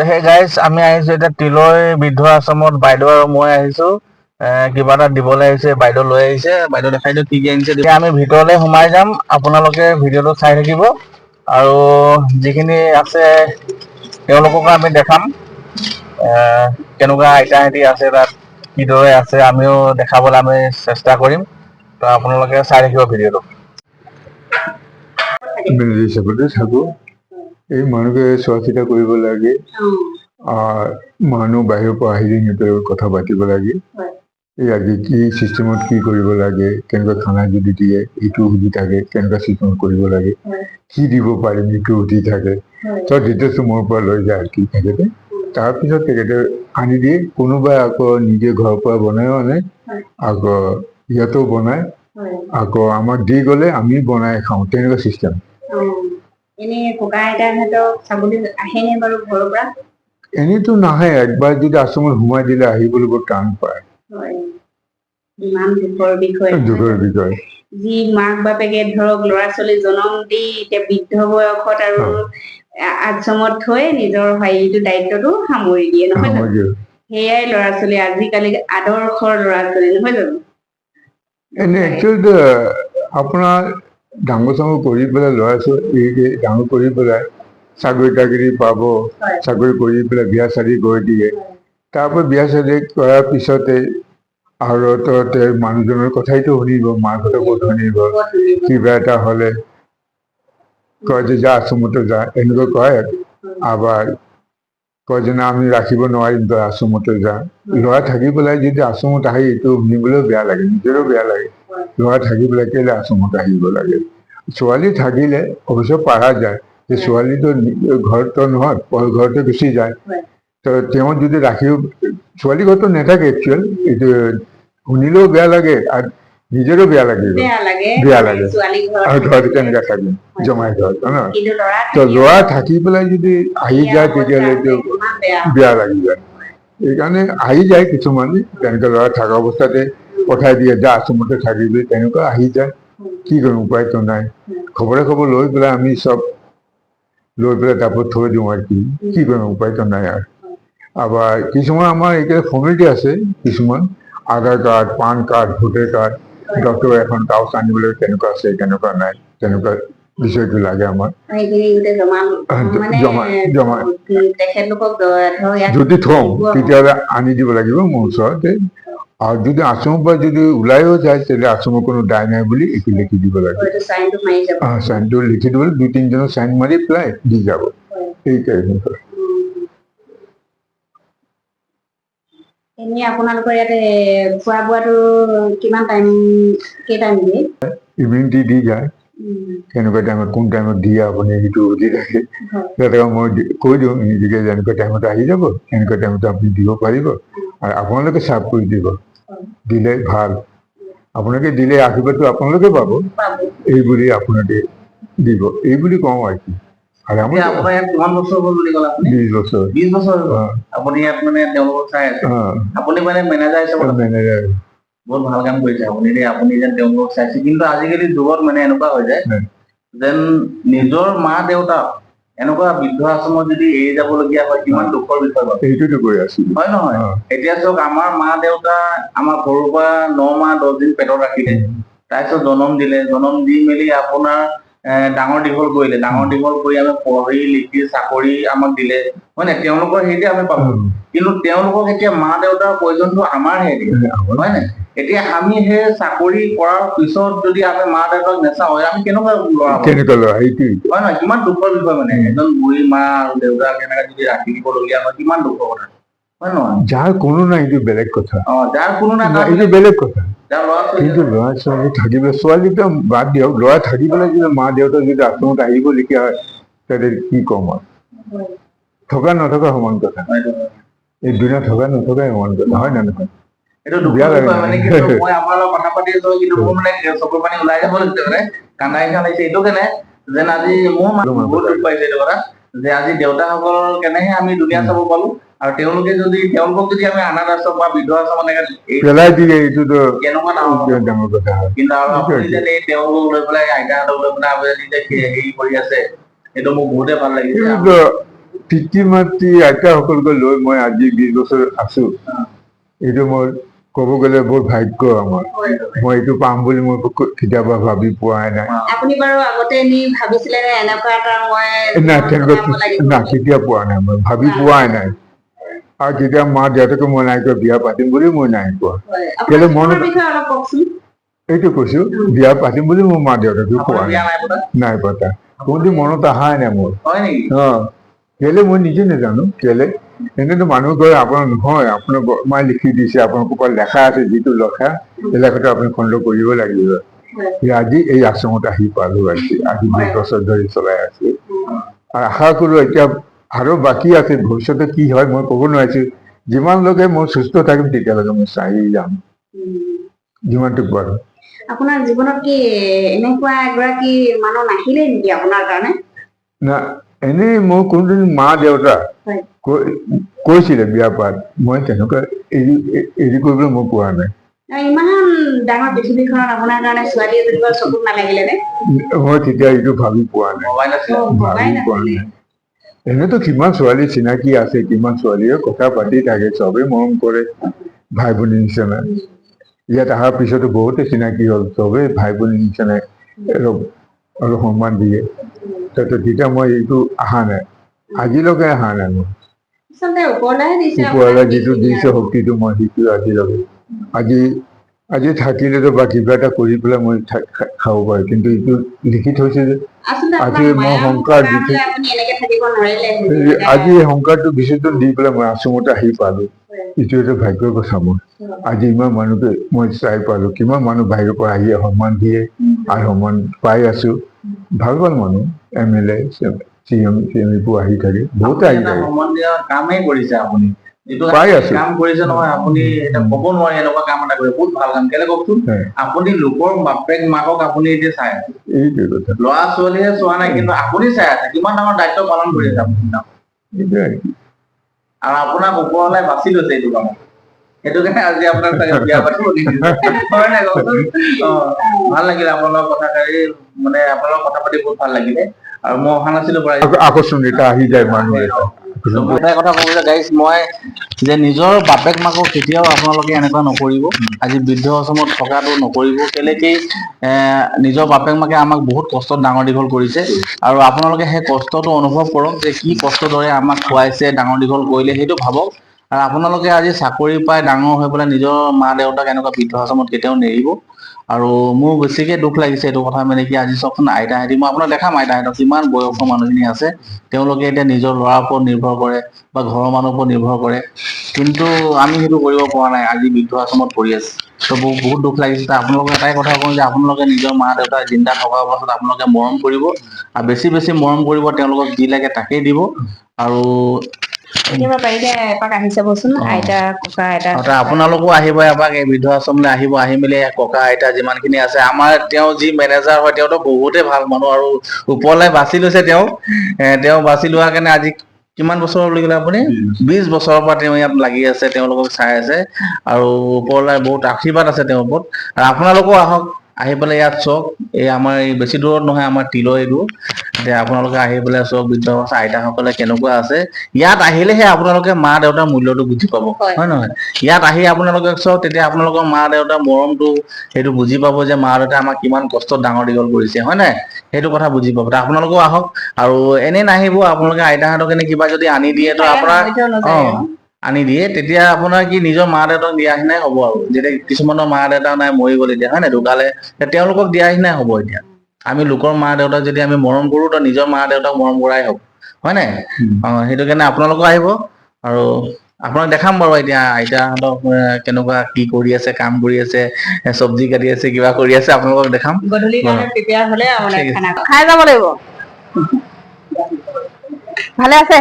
সেই গাইজ আমি আহিছো এতিয়া তিলৈ বৃদ্ধ আশ্ৰমত বাইদেউ আৰু মই আহিছো কিবা এটা দিবলৈ আহিছে বাইদেউ লৈ আহিছে বাইদেউ দেখাই দিওঁ কি কি আনিছে এতিয়া আমি ভিতৰলৈ সোমাই যাম আপোনালোকে ভিডিঅ'টো চাই থাকিব আৰু যিখিনি আছে তেওঁলোককো আমি দেখাম কেনেকুৱা আইতাহেঁতি আছে তাত কিদৰে আছে আমিও দেখাবলৈ আমি চেষ্টা কৰিম তো আপোনালোকে চাই থাকিব ভিডিঅ'টো থাকো এই মানুহকে চোৱা চিতা কৰিব লাগে মানুহ বাহিৰৰ পৰা আহিলে সিহঁতৰ কথা পাতিব লাগে এই আজি কি চিষ্টেমত কি কৰিব লাগে কেনেকুৱা খানা যদি দিয়ে এইটো সুধি থাকে কেনেকুৱা চিষ্টেমত কৰিব লাগে কি দিব পাৰিম এইটো সুধি থাকে চব ডিটেইলছ মোৰ পৰা লৈ যায় কি থাকে তাৰপিছত তেখেতে আনি দিয়ে কোনোবাই আকৌ নিজে ঘৰৰ পৰা বনাইও আনে আকৌ ইয়াতো বনাই আকৌ আমাক দি গ'লে আমি বনাই খাওঁ তেনেকুৱা চিষ্টেম এনেইতো নাহে একবাৰ যদি আশ্ৰমত সোমাই দিলে আহিবলৈ বৰ টান পায় দুখৰ বিষয় যি মাক বাপেকে ধৰক ল'ৰা ছোৱালী জন্ম দি এতিয়া বৃদ্ধ বয়সত আৰু আশ্ৰমত থৈ নিজৰ হেৰিটো দায়িত্বটো সামৰি দিয়ে নহয় জানো সেয়াই ল'ৰা ছোৱালী আজিকালি আদৰ্শৰ ল'ৰা ছোৱালী নহয় জানো এনে একচুৱেলি আপোনাৰ ডাঙৰ চাঙৰ কৰি পেলাই ল'ৰা ছোৱালী ডাঙৰ কৰি পেলাই চাকৰি তাকৰি পাব চাকৰি কৰি পেলাই বিয়া চাৰি কৰি দিয়ে তাৰপৰা বিয়া চাৰি কৰাৰ পিছতে আৰু মানুহজনৰ কথাইতো শুনিব মাকহঁতৰ ক'ত শুনিব কিবা এটা হ'লে কয় যে যা আশ্ৰমতে যা এনেকৈ কয় আবাৰ কয় যে না আমি ৰাখিব নোৱাৰিম তই আশ্ৰমতে যা ল'ৰা থাকি পেলাই যদি আশ্ৰমত আহি এইটো শুনিবলৈও বেয়া লাগে নিজৰো বেয়া লাগে ল'ৰা থাকি পেলাই কেলে আশ্ৰমত আহিব লাগে ছোৱালী থাকিলে অৱশ্য পাৰা যায় যে ছোৱালীটো ঘৰতো নহয় ঘৰতে গুচি যায় তো তেওঁ যদি ৰাখিও ছোৱালী ঘৰতো নাথাকে একচুৱেল এইটো শুনিলেও বেয়া লাগে আৰু নিজৰো বেয়া লাগিব বেয়া লাগে আৰু ঘৰত কেনেকৈ থাকিম জমাই ঘৰত নহয় তো ল'ৰা থাকি পেলাই যদি আহি যায় তেতিয়াহ'লে এইটো বেয়া লাগি যায় সেইকাৰণে আহি যায় কিছুমানে তেনেকৈ ল'ৰা থকা অৱস্থাতে পঠাই দিয়ে যা আশ্ৰমতে থাকিবি তেনেকুৱা আহি যায় কি কৰিম উপায়তো নাই খবৰে খবৰ লৈ পেলাই আমি চব লৈ পেলাই তাৰপৰা থৈ দিওঁ আৰু কি কৰিম উপায়তো নাই আৰু আবাৰ কিছুমান আমাৰ এতিয়া ফৰ্মেলিটি আছে কিছুমান Aadhaar card PAN card voter card doctor এখন কাগজ আনিবলৈ কেনেকুৱা আছে কেনেকুৱা নাই তেনেকুৱা বিষয়টো লাগে আমাৰ জমা যদি থওঁ তেতিয়াহ'লে আনি দিব লাগিব মোৰ ওচৰতে আৰু যদি আশ্ৰমৰ পৰা যদি ওলাইও যায় তেতিয়াহ'লে আশ্ৰমৰ কোনো দায় নাই বুলি এইটো লিখি দিব লাগে চাইনটো লিখি দিবলৈ দুই তিনিজনৰ চাইন মাৰি পেলাই দি যাব সেইকাৰণে এনে আপোনালোকৰ ইয়াতে খোৱা বোৱাটো কিমান টাইম কেইটাইম দিয়ে ইভিনিং টি দি যায় কেনেকুৱা টাইমত কোন টাইমত দিয়ে আপুনি সেইটো সুধি থাকে মই কৈ দিওঁ নিজকে যেনেকুৱা টাইমত আহি যাব এনেকুৱা টাইমত আপুনি দিব পাৰিব আৰু আপোনালোকে চাৰ্ভ কৰি দিব দিলে ভাল আপোনালোকে দিলে আশীৰ্বাদটো আপোনালোকে পাব এইবুলি আপোনালোকে দিব এইবুলি কওঁ আৰু কি আপোনাৰ ইয়াত কিমান বছৰ হ'ল বুলি ক'লে 20 বছৰ 20 বছৰ আপুনি ইয়াত মানে তেওঁলোকক চাই আছে আপুনি মানে মেনেজাৰ হিচাপত মেনেজাৰ বহুত ভাল কাম কৰিছে আপুনি যেন তেওঁলোকক চাইছে কিন্তু আজিকালি যুগত মানে এনেকুৱা হৈ যায় যেন নিজৰ মা দেউতা এনেকুৱা বৃদ্ধ আশ্ৰমত যদি এৰি যাবলগীয়া হয় কিমান দুখৰ বিষয় এইটোতো কৈ আছো হয় নহয় এতিয়া চাওক আমাৰ মা দেউতা আমাৰ সৰুৰ পৰা 9 মাহ 10 দিন পেটত ৰাখিলে তাৰপিছত জন্ম দিলে জন্ম দি মেলি আপোনাৰ ডাঙৰ দীঘল কৰিলে ডাঙৰ দীঘল কৰি আমি পঢ়ি লিখি চাকৰি আমাক দিলে হয় নে তেওঁলোকৰ হেৰিতে আমি পালো কিন্তু তেওঁলোকক এতিয়া মা দেউতাৰ প্ৰয়োজনটো আমাৰহে হয় নে এতিয়া আমি সেই চাকৰি কৰাৰ পিছত যদি আমি মা দেউতাক নেচাওঁ আমি কেনেকুৱা ল'ৰা হয় নহয় কিমান দুখৰ বিষয় মানে এজন বুঢ়ী মা আৰু দেউতাক এনেকে যদি ৰাখি দিবলগীয়া হয় কিমান দুখৰ কথা হয় নহয় যাৰ কোনো নাই এইটো বেলেগ কথা যাৰ কোনো নাই এইটো বেলেগ কথা কিন্তু ল'ৰা ছোৱালী থাকিবলৈ ছোৱালীটো বাদ দিয়ক ল'ৰা থাকিবলৈ যদি মা দেউতা যদি আশ্ৰমত আহিবলগীয়া হয় তাতে কি ক'ম আৰু থকা নথকা সমান কথা এই দুনিয়া থকা নথকাই সমান কথা হয় নে নহয় বেয়া লাগে মানে কিন্তু মই আপোনাৰ লগত কথা পাতি আছো কিন্তু মোৰ মানে চকুৰ পানী ওলাই যাব লাগিছে মানে কান্দাই কান্দাইছে এইটো কেনে যেন আজি মোৰ বহুত দুখ পাইছে এইটো কথা যে আজি দেউতাসকল কেনেহে আমি দুনিয়া চাব পালো আৰু তেওঁলোকক যদি আমি অনাথ আশ্ৰম বা বৃদ্ধ আশ্ৰম পেলাই দিয়ে এইটোতো কেনেকুৱা ডাঙৰ কথা কিন্তু আৰু আপুনি যেন এই তেওঁলোকক লৈ পেলাই আইতাহঁতক লৈ পেলাই আপুনি যদি হেৰি কৰি আছে সেইটো মোক বহুতে ভাল লাগিছে পিতৃ মাতৃ আইতাসকলক লৈ মই আজি 20 বছৰ আছো। এইটো মই ক'ব গ'লে বৰ ভাগ্য আমাৰ। মই এইটো পাম বুলি মই কেতিয়াবা ভাবি পোৱাই নাই। আপুনি বাৰু আগতে নি ভাবিছিলে নে এনেকুৱা এটা মই না তেনেকুৱা বনাব লাগিব? না কেতিয়া পোৱা নাই, মই ভাবি পোৱাই নাই। আৰু যেতিয়া মা দেউতাকে মই নাই কোৱা বিয়া পাতিম বুলি মই নাই কোৱা। হয়, কেলে আপোনাৰ মনত জীৱনৰ বিষয়ে অলপ কওকচোন। এইটো কৈছো বিয়া পাতিম বুলি মোৰ মা দেউতাকে কোৱা বিয়া নাই, নাই পতা? নাই পতা। কোনটো মনত অহাই নাই মোৰ। হয় নেকি? কেলে মই নিজে নাজানো কেলে। এনেতো মানুহ কয় আপোনাৰ নহয়, আপোনাৰ বৰমাই লিখি দিছে, আপোনাৰ ক'ৰবাত লেখা আছে, যিটো লেখা সেই লেখাটো আপুনি খণ্ড কৰিব লাগিব। আজি এই আশ্ৰমত আহি পালো। আজি 20 বছৰ ধৰি চলাই আছো। আৰু আশা কৰো এতিয়া আৰু বাকী আছে, ভৱিষ্যতে কি হয় মই ক'ব নোৱাৰিছো। যিমানলৈকে মই সুস্থ থাকিম তেতিয়ালৈকে মই চাই যাম, যিমানটো পাৰো। আপোনাৰ জীৱনত কি এনেকুৱা এগৰাকী মানুহ নাহিলে নেকি আপোনাৰ কাৰণে? না এনেই মোৰ কোনদিন মা দেউতা হয়। কৈছিলে বিয়া পাত, মই তেনেকুৱা এৰি কৰিবলৈ মই পোৱা নাই। ইমান ডাঙৰ পৃথিৱীখনত আপোনাৰ কাৰণে ছোৱালী এজনী বাৰু চকুত নালাগিলে নে? মই তেতিয়া এইটো ভাবি পোৱা নাই, মোবাইল আছিলে? ভাবি পোৱা নাই। এনেতো কিমান ছোৱালী চিনাকি আছে, কিমান ছোৱালীয়ে কথা পাতি থাকে, চবেই মৰম কৰে ভাই ভনীৰ নিচিনা। ইয়াত অহাৰ পিছতো বহুতে চিনাকি হ'ল, চবেই ভাই ভনীৰ নিচিনাই আৰু সন্মান দিয়ে। তেতিয়া মই এইটো অহা নাই, আজিলৈকে অহা নাই মই। আচলতে ওপৰলৈহে দিছে ওপৰৱালাই আপোনাক যিটো দিছে শক্তিটো মই শিকো আজিলৈকে। আজি থাকিলেতো বা কিবা এটা কৰি পেলাই মই খাব পাৰো, কিন্তু এইটো লিখি থৈছে যে আচলতে আজি আপোনাক মই মায়া সংসাৰ থকা দিছো। হ'লে আপুনি এনেকে থাকিব নোৱাৰিলে। আজি এই সংসাৰটো বিসৰ্জন দি পেলাই মই আশ্ৰমতে আহি পালো। এইটো এটা ভাগ্যৰ কথা মোৰ। আজি ইমান মানুহকে মই চাই পালো, কিমান মানুহ বাহিৰৰ পৰা আহি সন্মান দিয়ে আৰু সন্মান পাই আছো। ভাল ভাল মানুহ MLA CM এইবোৰ আহি থাকে, বহুতে আহি থাকে। সন্মান দিয়া কামেই কৰিছে আপুনি। যিটো পাই আছো। কাম কৰিছে নহয় আপুনি, এটা ক'ব নোৱাৰি এনেকুৱা কাম এটা কৰিছে, বহুত ভাল কাম। কেলে কওকচোন, আপুনি লোকৰ বাপেক মাকক আপুনি এতিয়া চাই আছে। এইটোৱে কথা। ল'ৰা ছোৱালীয়ে চোৱা নাই, কিন্তু আপুনি চাই আছে। কিমান ডাঙৰ দায়িত্ব পালন কৰি আছে আপুনি। আৰু আপোনাক ওপৰৱালাই বাছি লৈছে এইটো কামত। সেইটো কাৰণে আজি আপোনাক চাগে বিয়া পাতিব নিদিছে। হয় নাই কওকচোন? ভাল লাগিলে আপোনাৰ লগত কথা পাতি, মানে আপোনাৰ লগত কথা পাতি বহুত ভাল লাগিলে। আৰু মই অহা নাছিলো প্ৰায় আকস্মিক এটা আহি যায় মানুহ এটা। মই এটা কথা ক'ব যে গাইজ, মই যে নিজৰ বাপেক মাকক কেতিয়াও আপোনালোকে এনেকুৱা নকৰিব। আজি বৃদ্ধ আশ্ৰমত থকাটো নকৰিব। কেলে কি নিজৰ বাপেক মাকে আমাক বহুত কষ্টত ডাঙৰ দীঘল কৰিছে, আৰু আপোনালোকে সেই কষ্টটো অনুভৱ কৰক যে কি কষ্ট দৰে আমাক খুৱাইছে, ডাঙৰ দীঘল কৰিলে, সেইটো ভাবক। আৰু আপোনালোকে আজি চাকৰি পাই ডাঙৰ হৈ পেলাই নিজৰ মা দেউতাক এনেকুৱা বৃদ্ধ আশ্ৰমত কেতিয়াও নেৰিব। আৰু মোৰ বেছিকে দুখ লাগিছে এইটো কথা, মানে কি আজি চাওকচোন আইতাহঁতি, মই আপোনাক দেখাম আইতাহঁতক, কিমান বয়সৰ মানুহখিনি আছে। তেওঁলোকে এতিয়া নিজৰ ল'ৰাৰ ওপৰত নিৰ্ভৰ কৰে বা ঘৰৰ মানুহৰ ওপৰত নিৰ্ভৰ কৰে, কিন্তু আমি সেইটো কৰিব পৰা নাই। আজি বৃদ্ধ আশ্ৰমত পৰি আছে। ত' বহুত দুখ লাগিছে। আপোনালোকক এটাই কথা কওঁ যে আপোনালোকে নিজৰ মা দেউতা জিন্দা থকা অৱস্থাত আপোনালোকে মৰম কৰিব, আৰু বেছি বেছি মৰম কৰিব। তেওঁলোকক যি লাগে তাকেই দিব। আৰু কেতিয়াবা পাৰিলে এপাক আহি চাবচোন, আইতা ককা আইতা। আপোনালোকো আহিব এপাক এই বৃদ্ধ আশ্ৰমলৈ, আহিব। আহি মেলি ককা আইতা যিমান খিনি আছে, আমাৰ তেওঁ যি মেনেজাৰ হয়, তেওঁতো বহুতেই ভাল মানুহ, আৰু ওপৰলৈ বাছি লৈছে তেওঁ। তেওঁ বাছি লোৱাৰ কাৰণে আজি কিমান বছৰ বুলি ক'লে আপুনি? 20 বছৰৰ পৰা তেওঁ ইয়াত লাগি আছে, তেওঁলোকক চাই আছে। আৰু ওপৰলৈ বহুত আশীৰ্বাদ আছে তেওঁৰ ওপৰত। আৰু আপোনালোকো আহক, আহি পেলাই ইয়াত চাওক। এই আমাৰ এই বেছি দূৰত নহয়, আমাৰ তিলৈ দূৰ। এতিয়া আপোনালোকে আহি পেলাই চাওক বৃদ্ধ আইতাসকলে কেনেকুৱা আছে। ইয়াত আহিলেহে আপোনালোকে মা দেউতাৰ মূল্যটো বুজি পাব, হয় নহয়? ইয়াত আহি আপোনালোকে চাওক, তেতিয়া আপোনালোকৰ মা দেউতাৰ মৰমটো সেইটো বুজি পাব, যে মা দেউতাই আমাক কিমান কষ্টত ডাঙৰ দীঘল কৰিছে, হয় নাই? সেইটো কথা বুজি পাব। আপোনালোকেও আহক। আৰু এনেই নাহিব, আপোনালোকে আইতাহঁতক এনে কিবা যদি আনি দিয়ে তো আপোনাৰ আনি দিয়ে, তেতিয়া আপোনাৰ কি নিজৰ মা দেউতাক দিয়া নিচিনাই হ'ব। আৰু যেতিয়া কিছুমানৰ মা দেউতা নাই, মৰি গ'ল এতিয়া, হয় নাই, ঢুকালে, তেওঁলোকক দিয়া নিচিনাই হ'ব। এতিয়া আমি লোকৰ মা দেউতাক যদি আমি মৰম কৰো, তো নিজৰ মা দেউতাক মৰম কৰাই হ'ব, হয় নাই? সেইটো কাৰণে আপোনালোকো আহিব। আৰু আপোনাক দেখাম বাৰু এতিয়া আইতাহঁতক কেনেকুৱা কি কৰি আছে, কাম কৰি আছে, চব্জি কাটি আছে, কিবা কৰি আছে, আপোনালোকক দেখাম। গধূলিৰ কাৰণে প্ৰিপেয়াৰ হ'লে খানা খাই যাব লাগিব। ভালে আছে?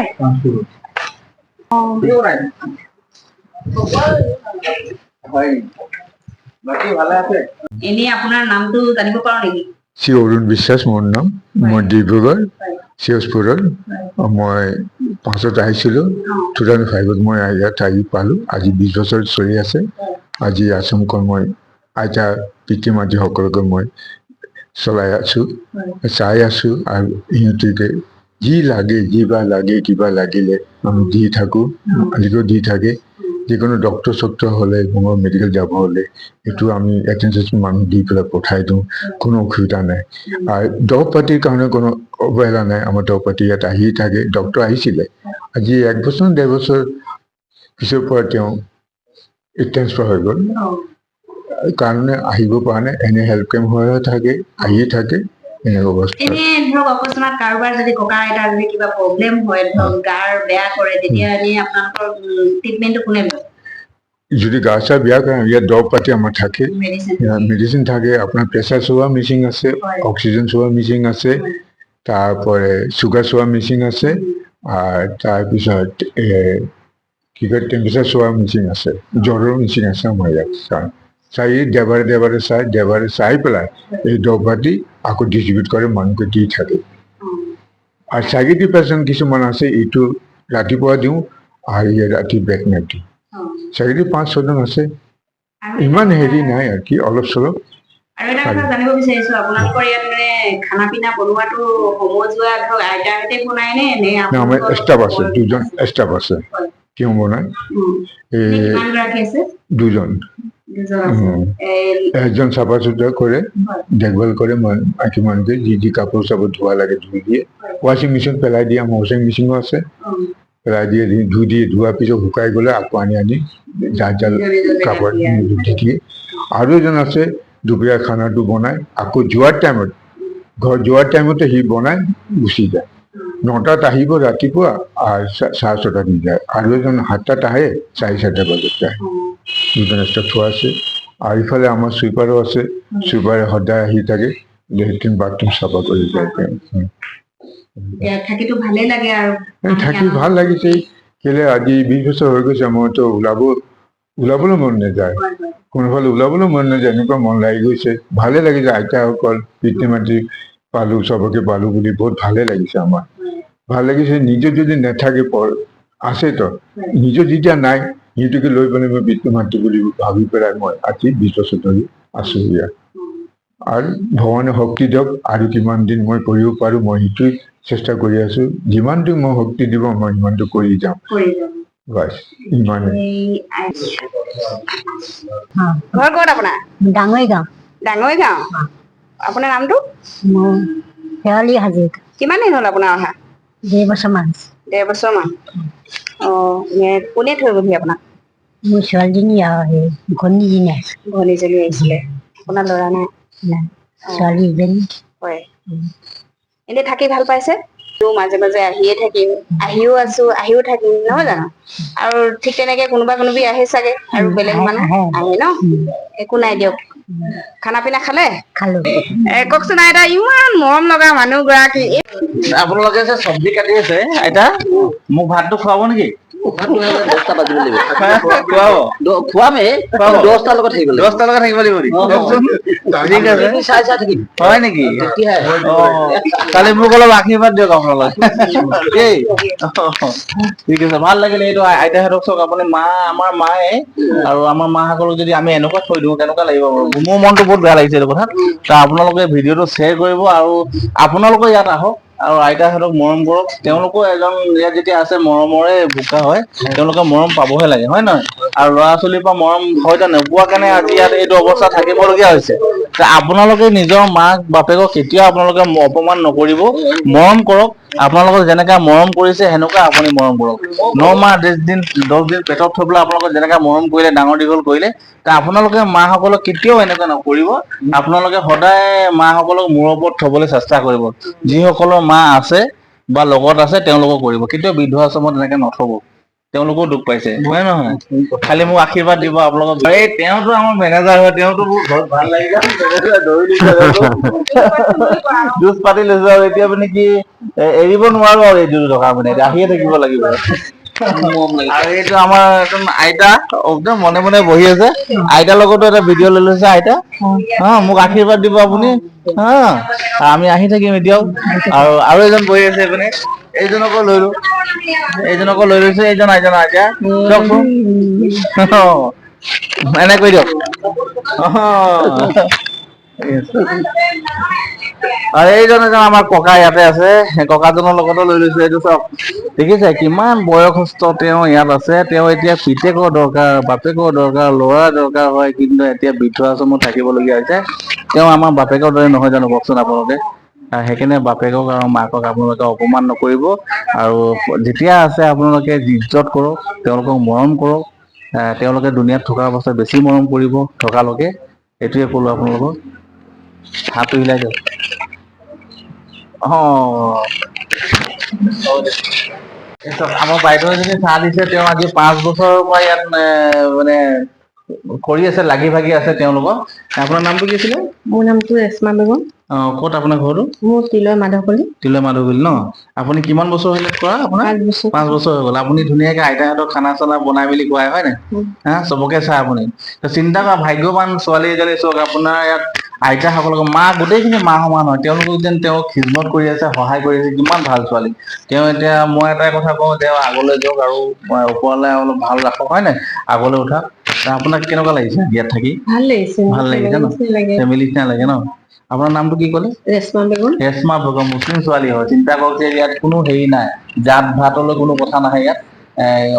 বাকী ভালে আছে? এনেই আপোনাৰ নামটো জানিব পাৰো নেকি? শ্ৰী অৰুণ বিশ্বাস মোৰ নাম। মই ডিব্ৰুগড় চিৰজপুৰত মই 5ত আহিছিলোঁ। 2005ত মই ইয়াত আহি পালোঁ। আজি 20 বছৰ চলি আছে। আজি আশ্ৰমখন মই আইতা পিতৃ মাতৃসকলকে মই চলাই আছোঁ, চাই আছোঁ, আৰু সিহঁতকে যি লাগে কিবা লাগিলে আমি দি থাকো, আজিকালি দি থাকে। যিকোনো ডক্টৰ চক্টৰ হ'লে মোৰ মেডিকেল যাব হ'লে এইটো আমি এটেনশ্যন মানুহ দি পেলাই পঠাই দিওঁ, কোনো অসুবিধা নাই। আৰু দৰৱ পাতিৰ কাৰণে কোনো অৱহেলা নাই, আমাৰ দৰৱ পাতি ইয়াত আহি থাকে। ডক্টৰ আহিছিলে, আজি 1 বছৰ 1.5 বছৰ পিছৰ পৰা তেওঁ ট্ৰেন্সফাৰ হৈ গ'ল কাৰণে আহিব পৰা নাই। এনে হেল্থ কেম্প হৈ থাকে, আহিয়ে থাকে এনেকুৱা অৱস্থা। এনে ধৰক অকস্মাত কাৰোবাৰ যদি ককা আইতাৰ যদি কিবা প্ৰব্লেম হয়, ধৰক গাৰ বেয়া কৰে, তেতিয়া এনে আপোনালোকৰ ট্ৰিটমেণ্টটো কোনে লয়? যদি গা চা বেয়া কৰে ইয়াত দৰৱ পাতি আমাৰ থাকে, মেডিচিন মেডিচিন থাকে। আপোনাৰ প্ৰেছাৰ চোৱা মেচিন আছে, অক্সিজেন চোৱা মেচিন আছে, তাৰপৰে সুগাৰ চোৱা মেচিন আছে, আৰ তাৰপিছত কি কয় টেম্পাৰেচাৰ চোৱা মেচিন আছে, জ্বৰৰ মেচিন আছে আমাৰ ইয়াত। চাই দেওবাৰে চাই পেলাই এই দৰৱ পাতি আকৌ ডিষ্ট্ৰিবিউট কৰে, মানুহকে দি থাকে। আৰ চাইকেটি পেচেণ্ট কিছুমান আছে, এইটো ৰাতিপুৱা দিওঁ আৰু ৰাতি বেক নাইট দিওঁ। চাইকেটি 5-6 জন আছে, ইমান হেৰি নাই আৰু কি, অলপ চলপ। আৰু এটা কথা জানিব বিচাৰিছো, আপোনালোকৰ ইয়াত মানে খানা পিনা বনোৱাটো সমজুৱা ধৰক আইতাহঁতে বনাই নে আমাৰ ষ্টাফ আছে, 2জন ষ্টাফ আছে, তেওঁ বনাই। কিমানগৰাকী আছে? 2জন। এজন চাফা চুতৰা কৰে, দেখভাল কৰে, মাইকী মানুহকে যি কাপোৰ চাপোৰ ধোৱা লাগে ধুই দিয়ে। ৱাশ্বিং মেচিন পেলাই দিয়ে, আমাৰ ৱাশ্বিং মেচিনো আছে, পেলাই দিয়ে, ধুই দিয়ে। ধোৱাৰ পিছত শুকাই গ'লে আকৌ আনি যাৰ কাপোৰ দি দিয়ে। আৰু এজন আছে দুপৰীয়া খানাটো বনাই, আকৌ যোৱাৰ টাইমত ঘৰ যোৱাৰ টাইমতে সি বনাই গুচি যায়। 9টাত আহিব ৰাতিপুৱা আৰু 6:30 দি যায়। আৰু এজন 7টাত আহে, 4:30 বজাত যায়। 2জন ষ্টাফ থোৱা আছে। আৰু ইফালে আমাৰ চুইপাৰো আছে, চুইপাৰে সদায় আহি থাকে, লেট্ৰিন বাথৰুম চাফা কৰি যায়। থাকিতো ভালেই লাগে আৰু থাকি ভাল লাগিছে। কেলে আজি 20 বছৰ হৈ গৈছে, মইতো ওলাবলৈ মন নাযায়, কোনোফালে ওলাবলৈ মন নাযায়, এনেকুৱা মন লাগি গৈছে। ভালে লাগিছে, আইতাসকল পিতৃ মাতৃ পালো, চবকে পালো বুলি বহুত ভালে লাগিছে আমাৰ। ভাল লাগিছে। নিজে যদি নাথাকে আছে তো, নিজৰ যেতিয়া নাই সেইটোকে লৈ পেলাই মই পিতৃ মাতৃ বুলি ভাবি পেলাই মই আজি 20 বছৰ ধৰি আছো ইয়াত। আৰু ভগৱানে শক্তি দিয়ক, আৰু কিমান দিন মই কৰিব পাৰো, মই সেইটোৱে চেষ্টা কৰি আছো। যিমানটো মই শক্তি দিব মই সিমানটো কৰি যাম, বাছ ইমানে। ঘৰ ক'ত আপোনাৰ? ডাঙৰীগাঁও। ডাঙৰীগাঁও। আপোনাৰ নামটো? শেৱালি হাজৰিকা। কিমান দিন হ'ল আপোনাৰ অহা? 1.5 বছৰমান। 1.5 বছৰমান। কোনে থৈ গ'লহি আপোনাক? মোৰ ছোৱালীজনী আৰু সেই ঘনীজনী আছে। ঘনীজনী আহিছিলে, আপোনাৰ ল'ৰা নাই? নাই, ছোৱালী এজনী। হয়। এনে থাকি ভাল পাইছে? মাজে মাজে আহিয়ে থাকিম, আহিও থাকিম, নহয় জানো? আৰু ঠিক তেনেকে কোনোবি আহে চাগে, আৰু বেলেগ মানুহ আহে ন? একো নাই দিয়ক। খানা পিনা খালে? খালো। কওকচোন আইতা, ইমান মৰম লগা মানুহ গৰাকী। আপোনালোকে যে চব্জি কাটি আছে আইতা, মোক ভাতটো খুৱাব নেকি? থাকিব লাগিব নেকি? ঠিক আছে, হয় নেকি? কালি মোক অলপ আশীৰ্বাদ দিয়ক আপোনালোকে। ঠিক আছে, ভাল লাগিলে। এইটো আইতাহঁতক চাওক আপুনি, আমাৰ মায়ে আৰু আমাৰ মাসকলক যদি আমি এনেকুৱা থৈ দিওঁ কেনেকুৱা লাগিব বাৰু? মোৰ মনটো বহুত বেয়া লাগিছে এইটো কথাত। আপোনালোকে ভিডিঅ'টো শ্বেয়াৰ কৰিব, আৰু আপোনালোকে ইয়াত আহক আৰু আইতাহঁতক মৰম কৰক। তেওঁলোকো এজন ইয়াত যেতিয়া আছে, মৰমৰে বোকা হয়, তেওঁলোকে মৰম পাবহে লাগে, হয় নহয়? আৰু ল'ৰা ছোৱালীৰ পৰা মৰম হয়তো নোপোৱা কাৰণে আজি ইয়াত এইটো অৱস্থা থাকিবলগীয়া হৈছে। আপোনালোকে নিজৰ মাক বাপেকক কেতিয়াও আপোনালোকে অপমান নকৰিব, মৰম কৰক। আপোনালোকক যেনেকা মৰম কৰিছে সেনেকুৱা আপুনি মৰম কৰক। 9 মাহ 10 দিন পেটত থৈ পেলাই আপোনালোকক যেনেকা মৰম কৰিলে, ডাঙৰ দীঘল কৰিলে, আপোনালোকে মাসকলক কেতিয়াও এনেকুৱা নকৰিব। আপোনালোকে সদায় মাসকলক মূৰৰ ওপৰত থবলৈ চেষ্টা কৰিব। যিসকলৰ মা আছে বা লগত আছে তেওঁলোকক কৰিব, কেতিয়াও বৃদ্ধাশ্ৰমত এনেকে নথব। তেওঁলোকেও দুখ পাইছে, হয় নহয়? খালি মোক আশীৰ্বাদ দিব আপোনালোকক। তেওঁতো আমাৰ মেনেজাৰ হয়, তেওঁতো মোৰ ঘৰত ভাল লাগিছে। যুঁজ পাতি লৈছো আৰু এতিয়া মানে কি এৰিব নোৱাৰো আৰু এইটো টকা মানে আহিয়ে থাকিব লাগিব। আৰু এইটো আমাৰ একদম আইতা একদম মনে মনে বহি আছে। আইতাৰ লগতো এটা ভিডিঅ' লৈ লৈছে আইতা। মোক আশীৰ্বাদ দিব আপুনি। আমি আহি থাকিম এতিয়াও। আৰু এজন বহি আছে এইপিনে, এইজনকো লৈ লৈছো। এইজন আইতা দিয়কচোন, এনে কৰি দিয়ক। আৰু এইজন এজন আমাৰ ককা ইয়াতে আছে, ককাজনৰ লগতো লৈ লৈছো। এইটো চাওক, দেখিছে কিমান বয়সস্থ তেওঁ ইয়াত আছে। তেওঁ এতিয়া পিতেকৰ দৰকাৰ, বাপেকৰ দৰকাৰ, ল'ৰা দৰকাৰ হয়, কিন্তু এতিয়া বৃদ্ধাশ্ৰমত থাকিবলগীয়া হৈছে। তেওঁ আমাৰ বাপেকৰ দৰে নহয় জানো, কওকচোন আপোনালোকে। সেইকাৰণে বাপেকক আৰু মাকক আপোনালোকে অপমান নকৰিব, আৰু যেতিয়া আছে আপোনালোকে ইজ্জত কৰক, তেওঁলোকক মৰম কৰক। তেওঁলোকে দুনীয়াত থকা অৱস্থাত বেছি মৰম কৰিব থকালৈকে। এইটোৱে ক'লো আপোনালোকক। হাতটো হিলাই দিয়ক। আমাৰ বাইদেউ এজনী চাহ দিছে। তেওঁ আজি 5 বছৰৰ পৰা ইয়াত মানে কৰি আছে, লাগি ভাগি আছে তেওঁলোকৰ। আপোনাৰ নামটো কি আছিলে? মোৰ নামটো ৰেশ্মা বেগম। ক'ত আপোনাৰ ঘৰটো? মোৰ তিলৈ মাধৱপল্লী। তিলৈ মাধৱপল্লী ন? আপুনি কিমান বছৰ হ'ল কৰা আপোনাৰ? 5 বছৰ। 5 বছৰ হৈ গ'ল। আপুনি ধুনীয়াকে আইতাহঁতক খানা চানা বনাই মেলি খুৱাই, হয় নাই? চবকে চাই আপুনি। চিন্তা কৰা, ভাগ্যৱান ছোৱালী এজনী চাওক। আপোনাৰ ইয়াত আইতাসকলক, মা গোটেইখিনি মা সমান হয়। তেওঁলোকক যেন তেওঁ খিদমত কৰি আছে, সহায় কৰি আছে, কিমান ভাল ছোৱালী। তেওঁ এতিয়া, মই এটাই কথা কওঁ, তেওঁ আগলৈ যাওক আৰু ওপৰলৈ অলপ ভাল ৰাখক, হয় নাই? আগলৈ উঠাক। আপোনাক কেনেকুৱা লাগিছে ইয়াত থাকি? ভাল লাগিছে। ভাল লাগিছে ন? ফেমিলি নিচিনা লাগে ন? আপোনাৰ নামটো কি ক'লে? ৰেশ্মা বেগম। ৰেশ্মা বেগম, মুছলিম ছোৱালী হয়। চিন্তা কৰক যে ইয়াত কোনো হেৰি নাই, জাত ভাতলৈ কোনো কথা নাহে ইয়াত।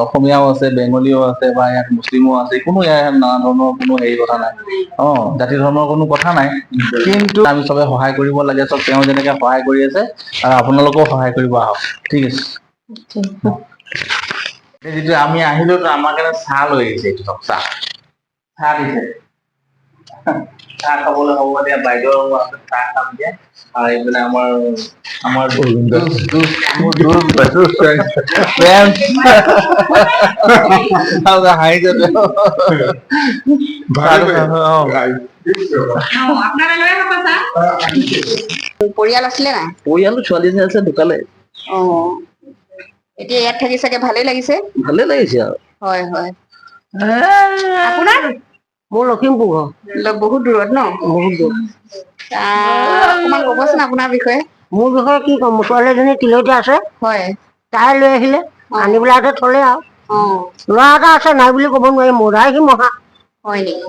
অসমীয়াও আছে, বেংগলীও আছে, বা ইয়াত মুছলিমো আছে। কোনো ইয়াত নানা ধৰণৰ কোনো হেৰি কথা নাই। জাতি ধৰ্মৰ কোনো কথা নাই। কিন্তু আমি চবে সহায় কৰিব লাগে। চব তেওঁ যেনেকে সহায় কৰি আছে, আৰু আপোনালোকেও সহায় কৰিব, আহক। ঠিক আছে। যিটো আমি আহিলো, আমাৰ কাৰণে চাহ লৈ আহিছে। এইটো চাওক, চাহ দিছে। চাহ খাবলৈ হ'ব দিয়া। বাইদেউ আছে, চাহ খাম দিয়া। আৰু এইফালে আমাৰ পৰিয়াল আছিলে নাই? পৰিয়ালটো ছোৱালীজনী আছে, ঢুকালে। এতিয়া ইয়াত থাকি চাগে ভালেই লাগিছে? ভালে লাগিছে আৰু। হয় হয়। আপোনাৰ? মোৰ লখিমপুৰ ঘৰ। বহুত দূৰত ন? বহুত দূৰ। অকমান ক'বচোন আপোনাৰ বিষয়ে। মোৰ বিষয়ে কি ক'ম, ছোৱালীজনী তিলৈতে আছে। হয়। তাই লৈ আহিলে, আনি পেলাই ইয়াতে থলে আৰু। ল'ৰা এটা আছে, নাই বুলি ক'ব নোৱাৰি, মদাহি সি মহা। হয় নেকি?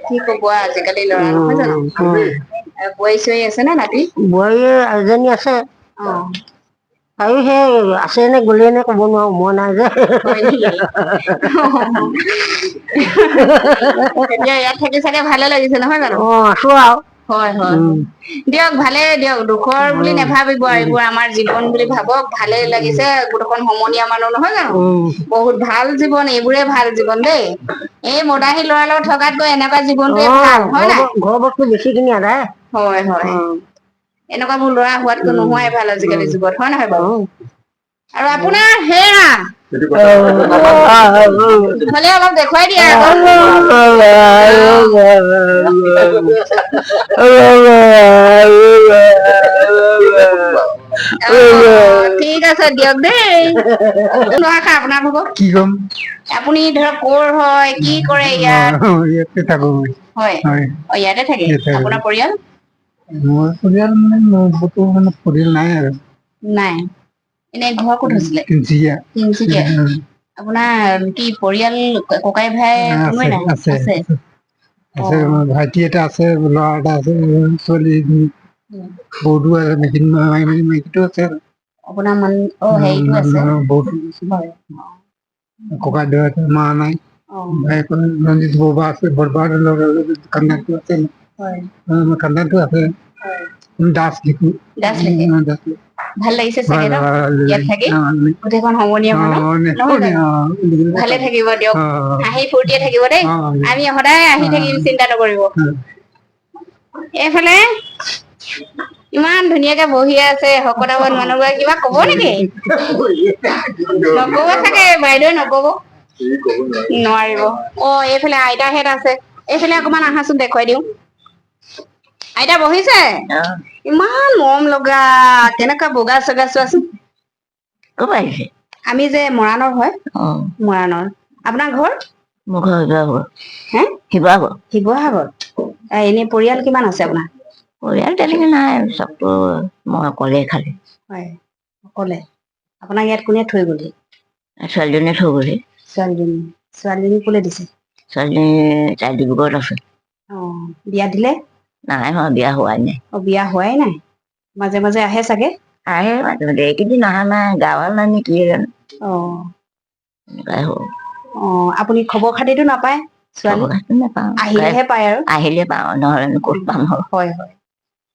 কি ক'ব আজিকালি ল'ৰা, নহয় জানো? বোৱাৰী চোৱাৰী আছে নে নাতি? বোৱাৰী এজনী আছে। আৰু সেই আছে নে গ'লে নে ক'ব নোৱাৰো, মই নাই যে। এতিয়া ইয়াত থাকি চাগে ভালে লাগিছে, নহয় জানো? আছো আৰু। হয় হয়। দিয়ক, ভালেই দিয়ক। দুখৰ বুলি নাভাবিব, এইবোৰ আমাৰ জীৱন বুলি ভাবক। ভালে লাগিছে, গোটেইখন সমনীয়া মানুহ, নহয় জানো? বহুত ভাল জীৱন, এইবোৰে ভাল জীৱন দেই। এই মদাহী ল'ৰাৰ লগত থকাতকৈ এনেকুৱা জীৱনটোৱে ভাল, হয় নাই? ঘৰৰ বস্তু বেছি কিনি আদায়। হয় হয়। এনেকুৱাবোৰ ল'ৰা হোৱাতকৈ নোহোৱাই ভাল আজিকালি যুগত, হয় নহয় বাৰু? আৰু আপোনাৰ সেয়া হ'লে অলপ দেখুৱাই দিয়ে আকৌ। ঠিক আছে দিয়ক দেই। আপোনাৰ ভাগৰ কি ক'ম? আপুনি ধৰক ক'ৰ হয়, কি কৰে ইয়াত? ইয়াতে থাকো। হয়। ইয়াতে থাকে? আপোনাৰ পৰিয়াল? মোৰ পৰিয়াল পৰিয়াল নাই আৰু। নাই। এনে ঘৰ ক'ত হৈছিলে? তিনচুকীয়া। তিনচুকীয়া। আপোনাৰ কি পৰিয়াল, ককাই ভাই কোনোৱে নাই? আছে। ভাইটি এটা আছে, ল'ৰা এটা আছে, ছোৱালী এজনী। বহুতো আছে, মাইকীটো আছে। আপোনাৰ হেৰিটো আছে। হয়। ককাই দেউতা মা নাই। ৰঞ্জিত বৰুৱা আছে, কান্দাটো আছে। কান্দাটো আছে। দাস লিখো। দাস লিখে? ভাল লাগিছে চাগে ন ইয়াত থাকি? গোটেইখন সমনীয়া মানুহ, নহয় জানো? ভালে থাকিব দিয়ক, হাঁহি ফূৰ্তিয়ে থাকিব দেই। আমি সদায় আহি থাকিম, চিন্তা নকৰিব। এইফালে ইমান ধুনীয়াকে বহি আছে শকত-আবত মানুহগৰাকী, কিবা ক'ব নেকি? নক'ব চাগে, বাইদেৱে নক'ব। নোৱাৰিব। এইফালে আইতাহেত আছে। এইফালে অকমান আহাচোন, দেখুৱাই দিওঁ। আইতা বহিছে? ইমান মৰম লগা, কেনেকুৱা বগা-চগা চোৱাচোন। ক'ৰ পৰা আহিছে? আমি যে মৰাণৰ হয়। মৰাণৰ। আপোনাৰ ঘৰ? মোৰ ঘৰ শিৱসাগৰ। হে? শিৱসাগৰ। শিৱসাগৰ। এনে পৰিয়াল কিমান আছে আপোনাৰ? পৰিয়াল তেনেকে নাই, চবতো মই অকলেই খালি। হয়, অকলে। আপোনাক ইয়াত কোনে থৈ গ'লহি? ছোৱালীজনীয়ে থৈ গ'লহি। ছোৱালীজনী ক'লে দিছে? ছোৱালীজনী তাই ডিব্ৰুগড়ত আছে। বিয়া দিলে? নাই হোৱা, বিয়া হোৱাই নাই। বিয়া হোৱাই নাই, মাজে মাজে আহে চাগে। আহে মাজে মাজে, এইকেইদিন অহা নাই, গাঁৱৰ মানে কি জানো অ এনেকুৱাই হ'ল। অ আপুনি খবৰ খাতিটো নাপায় ছোৱালী? খবৰ খাতি নাপাওঁ, আহিলেহে পায় আৰু। আহিলে পাওঁ, নহ'লেনো ক'ত পাম আৰু। হয় হয়,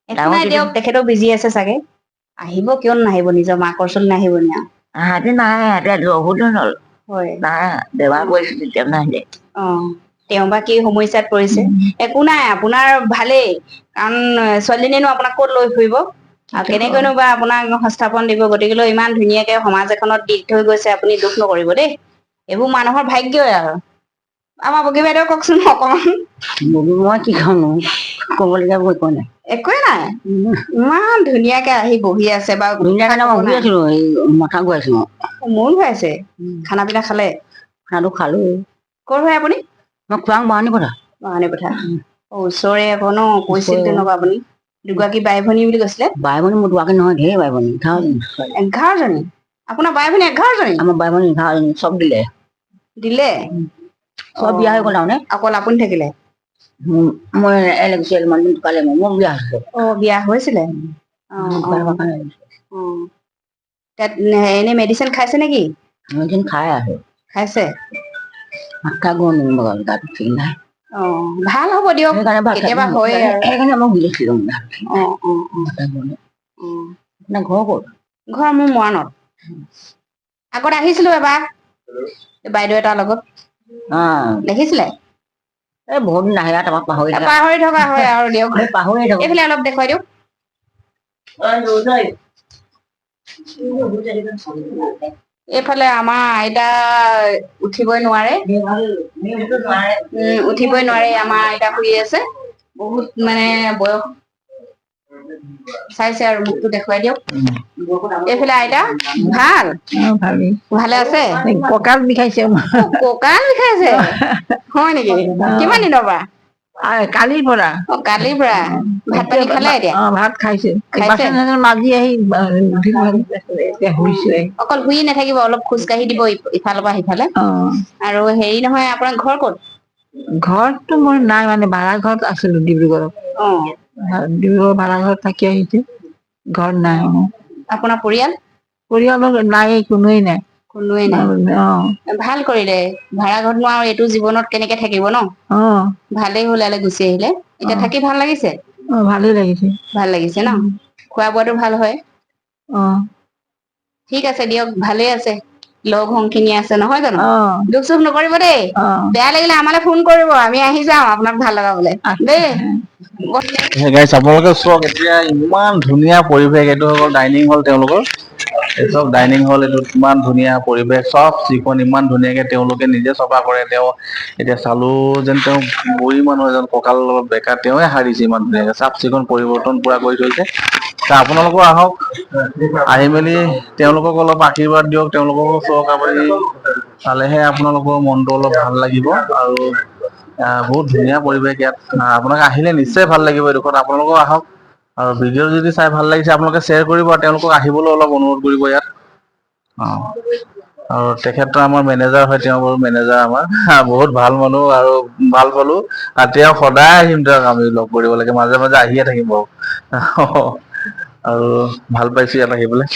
একো ডাঙৰ নাই কেইটা দিয়ক, তেখেতো বিজি আছে চাগে। আহিব, কিয় নাহিব, নিজৰ মাকৰ ওচৰলৈ নাহিব নি আৰু। সিহঁতি নাই, সিহঁতে বহুত দিন হ'ল হয় নাই, বেমাৰ পৰিছিল তেতিয়া নাহিলে। অ তেওঁ বা কি সমস্যাত পৰিছে। একো নাই, আপোনাৰ ভালেই, কাৰণ ছোৱালীজনীয়েনো আপোনাক ক'ত লৈ ফুৰিব আৰু কেনেকৈনো বা আপোনাক সংস্থাপন দিব। গতিকেলৈ ইমান ধুনীয়াকে সমাজ এখনত দি থৈ গৈছে, আপুনি দুখ নকৰিব দেই। এইবোৰ মানুহৰ ভাগ্যই আৰু। আমাৰ বগী বাইদেউ কওকচোন অকমান। মই কি কম, ক'বলগীয়া মোৰ একো নাই। একোৱে নাই, ইমান ধুনীয়াকে আহি বহি আছে বাৰু। ধুনীয়াকে মই বহি আছিলো, এই মাথা ঘূৰাইছো। মোৰো হৈ আছে। খানা পিনা খালে? খানাটো খালো। ক'ৰ হয় আপুনি? মই খোৱাং ভৱানীপথা। ভৱানীপথা, ওচৰে আকৌ ন, কৈছিল তেনেকুৱা আপুনি। দুগৰাকী বাই ভনী বুলি কৈছিলে। বাই ভনী মোৰ দুগৰাকী নহয়, ঢেৰ বাই ভনী, 11জনী? আপোনাৰ বাই ভনী 11জনী? আমাৰ বাই ভনী 11জনী, চব দিলে। দিলে? চব বিয়া হৈ গ'ল তাৰমানে। অকল আপুনি থাকিলে? মই মানুহজন ঢুকালে, মোৰ বিয়া হৈছিলে। বিয়া হৈছিলে? তাত এনে মেডিচিন খাইছে নেকি? মেডিচিন খাই আছে। খাইছে? মাথা ঘূৰণি, গাটো ঠিক নাই। ভাল হ'ব দিয়ক, কেতিয়াবা হয় আৰু। সেইকাৰণে মই বুজিছিলো। ঘৰ ক'ত? ঘৰ মোৰ মৰাণত। আগত আহিছিলো এবাৰ, বাইদেউ এটাৰ লগত। দেখিছিলে? এই বহুত দিন নাহে, তাৰপৰা পাহৰি থাকা হয় আৰু দিয়ক। পাহৰি থাকো। এইফালে অলপ দেখুৱাই দিয়ক। এইফালে আমাৰ আইতা উঠিবই নোৱাৰে। উঠিবই নোৱাৰে, আমাৰ আইতা শুই আছে। বহুত মানে বয়স চাইছে আৰু, মুখটো দেখুৱাই দিয়ক। এইফালে আইতা ভাল? ভালেই। ভালে আছে? কঁকাল বিষাইছে। কঁকাল বিষাইছে? হয় নেকি? কিমান দিনৰ পৰা? কালিৰ পৰা। কালিৰ পৰা। ভাত পানী খালে এতিয়া? ভাত খাইছে। খাইছে? বাচন মাজি আহি এতিয়া শুইছে। অকল শুই নাথাকিব, অলপ খোজ কাঢ়ি দিব ইফালৰ পৰা সিফালে। আৰু হেৰি নহয়, আপোনাৰ ঘৰ ক'ত? ঘৰতটো মোৰ নাই, মানে ভাড়া ঘৰত আছিলো ডিব্ৰুগড়ত। ডিব্ৰুগড় ভাড়া ঘৰত থাকি আহিছো, ঘৰত নাই। আপোনাৰ পৰিয়াল? পৰিয়ালৰ নাই, কোনোৱেই নাই। কোনোৱে নাই। ভাল কৰিলে, ভাড়া ঘৰতনো আৰু এইটো জীৱনত কেনেকে থাকিব ন। ভালেই হ'ল ইয়ালৈ গুচি আহিলে। এতিয়া থাকি ভাল লাগিছে? ভালেই লাগিছে। ভাল লাগিছে ন? খোৱা বোৱাটো ভাল হয়? ঠিক আছে দিয়ক, ভালে আছে। লগ সং খিনি আছে, নহয় জানো? দুখ চুখ নকৰিব দেই। বেয়া লাগিলে আমালৈ ফোন কৰিব, আমি আহি যাম আপোনাক ভাল লগাবলে দেই। গাইছ, আপোনালোকে চাওক, এতিয়া ইমান ধুনীয়া পৰিৱেশ। এইটো হৈ গ'ল ডাইনিং হল তেওঁলোকৰ। এই চব ডাইনিং হল, এইটো কিমান ধুনীয়া পৰিৱেশ, চব চিকুণ, ইমান ধুনীয়াকে তেওঁলোকে নিজে চফা কৰে। তেওঁ এতিয়া চালো যেন, তেওঁ বুঢ়ী মানুহ এজন, কঁকাল অলপ বেকা, তেওঁৱে সাৰিছে ইমান ধুনীয়াকে, চাফ চিকুণ পৰিৱৰ্তন পুৰা কৰি থৈছে। আপোনালোকো আহক, আহি মেলি তেওঁলোকক অলপ আশীৰ্বাদ দিয়ক, তেওঁলোককো চক আপুনি চালেহে আপোনালোকৰ মনটো অলপ ভাল লাগিব। আৰু বহুত ধুনীয়া পৰিৱেশ ইয়াত, আপোনাক আহিলে নিশ্চয় ভাল লাগিব এইডোখৰত। আপোনালোকো আহক, আৰু ভিডিঅ' যদি চাই ভাল লাগিছে আপোনালোকে শ্বেয়াৰ কৰিব, আৰু তেওঁলোকক আহিবলৈ অলপ অনুৰোধ কৰিব ইয়াত। আৰু তেখেতৰ আমাৰ মেনেজাৰ হয়, তেওঁ বাৰু মেনেজাৰ আমাৰ, বহুত ভাল মানুহ, আৰু ভাল পালো। আৰু তেওঁ সদায় আহিম, তেওঁক আমি লগ কৰিব লাগে, মাজে মাজে আহিয়ে থাকিম বাৰু। আৰু ভাল পাইছো ইয়াত আহি পেলাই।